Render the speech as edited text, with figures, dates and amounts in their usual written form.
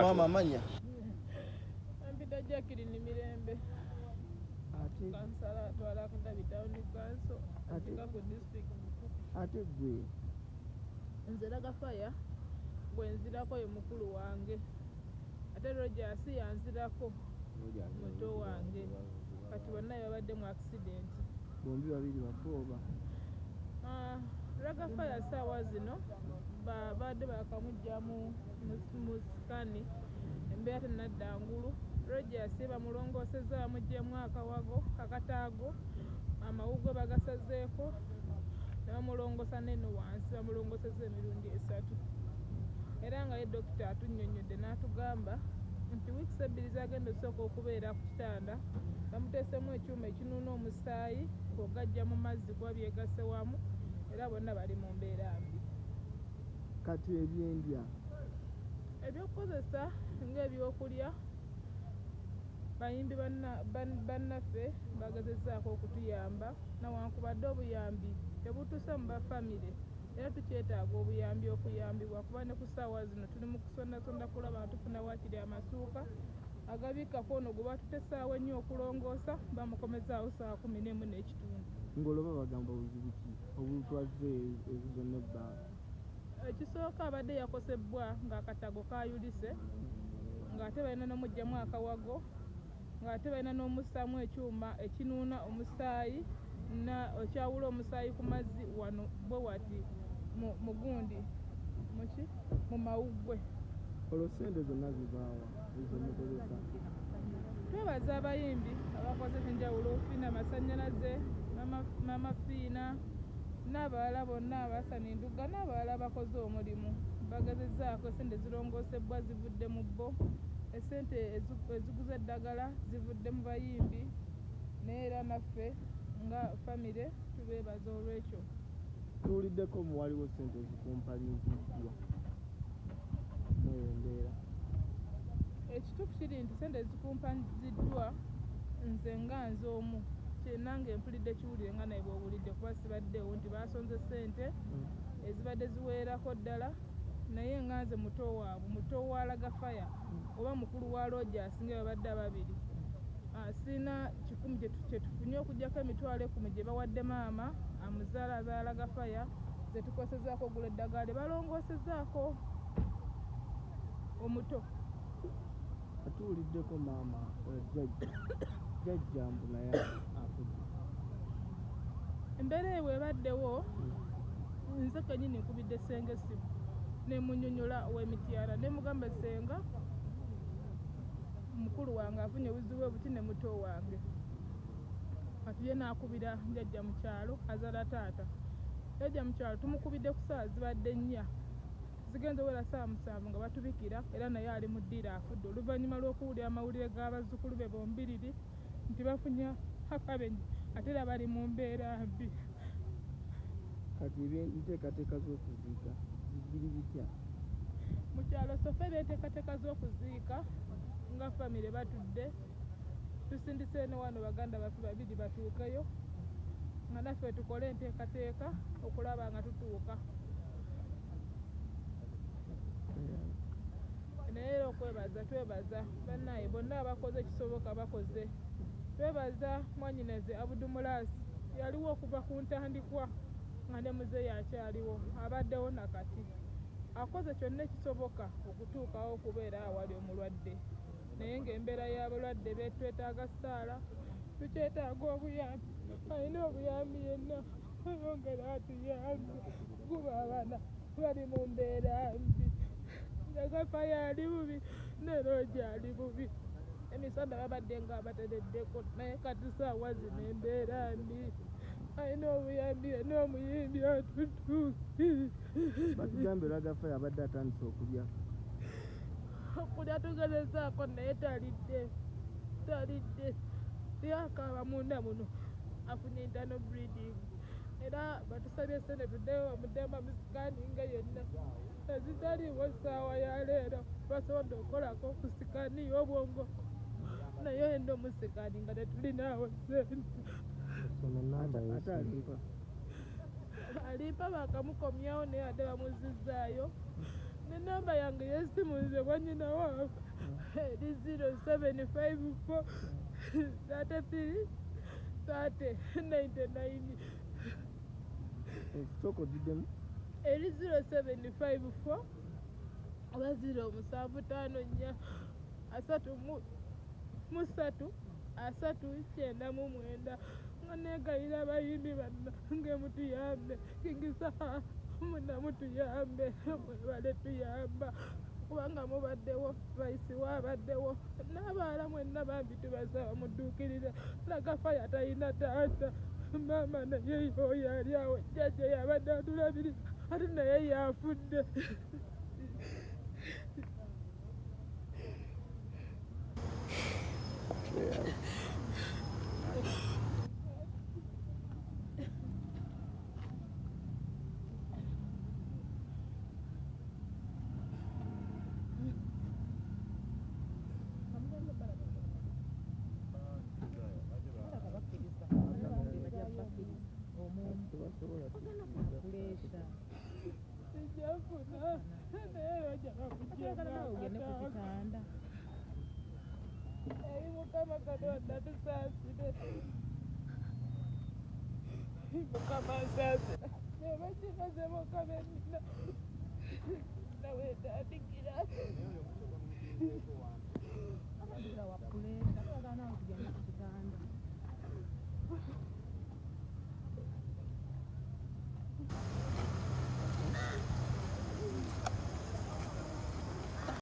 Mama manya. Ampita Jacqueline ni mirembe. Ate Kansala atwala Kadabi Town Council. Atika ku district. Ate gwe. Nze Raga fire gwe nzirako ye mukulu wange. Ate Roger si yanzirako muto wange. Kati bonna babadde mu accident. Bombi babiri bafoba. Raga fire sawa zino babadde bakamujja mu skani embeera tenadda ngulu. Roger siba mulongoseza bamuggyemu akawago akataago amawugwe bagasazeeko nebamulongosa neno wansi bamulongoseza emirundi 3 era nga ye dokita atunnyonnyodde n'atugamba nti wiiki 2 zagenda osooka okubeera ku kitanda bamuteesemu ekyuma ekinuuna omusaayi ng'ogajja mu mazzi kuba byegasse wamu era bonna bali mu mbeera mbi. Kati ebyendya ebyokukozesa ng'ebyokulya bayimbi bannaffe bagezezzaako okutuyamba nawankubadde obuyambi tebutuuse mu bafamire era tukyetaaga obuyambi okuyambibwa kuba ne ku ssaawa zino tuli mu kusondasonda kulaba tufuna waakiri amasuuka agabikako ono gwe batutesaawo ennyo okulongoosa bamukomezaawo saa 11:30. ng'oloba bagamba buzibu ki obutwaze ezizonna ebbanga? Ekisooka abadde yakosebwa ng'akatago kayulise ng'ate balina n'omuggyamu akawago ng'ate balina n'omussaamu ekyuma ekinuuna omusaayi okyawula omusaayi ku mazzi wano bwe wati mu gundi mu mawuggwe. Olwo ssente zonna zibaawa ezomukozesa? Twebaza abayimbi abakoze enjawulo Fiina Masannyalaze, Mama Fiina n'abalala bonna abasana enduga n'abalala abakoze omulimu bagezezzaako essente zirongoosebwa zivudde mu bbo, essente eziguza eddagala zivudde mu bayimbi naye era naffe nga famire tubeebaza olw'ekyo. Tuwuliddeko waliwo ssente ezikumpaliziddwa n'embeera. Ekituufu kiri nti ssente ezikumpaliziddwa nze nga nze omu nange mpulidde kiwulire nga naye bw'owulidde kuba sibaddewo nti baasonze ssente ezibadde ziweerako ddala naye nga nze muto waabwe muto wa Raga fire oba mukulu wa Rogers nga babadde ababiri sina 10 kye tufunye okugyako emitwalo 10 gye bawadde maama amuzaala azaala Raga fire ze tukosezaako ogula eddagala balongoosezaako omuto. Atuwuliddeko maama Jjaja mbu naye afudde. Embeera eyo bwebaddewo nze kennyini nkubidde ssenga essimu ne munnyonnyola ow'emityala ne mugamba ssenga mukulu wange afunye buzibu buti ne muto wange kati ye n'akubira Jjajja mu kyalo azaala taata. Jjajja mu kyalo tumukubidde ku ssaawa zibadde 4 zigenze wera saa 7 nga batubikira era naye ali mu ddiiro afudde oluvannyuma lw'okuwulira amawulire g'abazzukulu be bombiriri nti bafunye Akabenje ate era bali mu mbeera mbi. Kati enteekateeka z'okuziika ziri bitya? Mu kyalo sofe enteekateeka z'okuziika nga famire batudde tusindise ne wano baganda baffe babiri batuukeyo nga naffe tukole enteekateeka okulaba nga tutuuka. Naye era okwebaza twebaza bannaye bonna abakoze ekisoboka bakoze. Twebaza mwannyinaze Abudumulaasi yaliwo okuva ku ntandikwa nga ne muzeeyi akyaliwo abaddewo nakati akoze kyonna ekisoboka okutuukawo okubeera awali omulwadde naye ng'embeera y'abalwadde betwetaaga ssaala tukyetaaga obuyambi alina obuyambi yenna ayongera atuyambi kuba abaana bali mu mbeera mbi. Raga fire ali bubi ne Roger ali bubi emisana babadde nga abatereddeko naye kati ssaawa zino embeera mbi alina obuyambi n'omuyimbi atutuusi. Batugambe Raga fire abadde atandise okulya tugezezaako naye talidde yakaaba munda muno afunye internal bleeding era batusabye ssente tuddeyo bamuddemu amusikaninga yenna ezitaliiwo ssaawa ya leero basobodde okukolako ku sikani y'obwongo naye yenda omusikani nga tetulinaawo ssente. alimpa alimpa bakamukomyawo naye ate bamuzizzaayo ne namba yange yesimu nze bwanyina waabwe eri 0754 33 30 99 ekisooka ogiddemu eri 0754 oba 0754 339 nga negayira abayimbi bannange mutuyambe kingisa munamutuyambe mwebale tuyamba kubanga mubaddewo vaisi waabaddewo n'abaala mwenna bambi tubasaba mudduukirize Lagafaya talina taata maama naye oyo ali awo jjajja yabadde atulabirira ate naye yafudde Mukama Katonda tusaasire Mukama asaasira nebakinaze Mukama emina nawe etandikira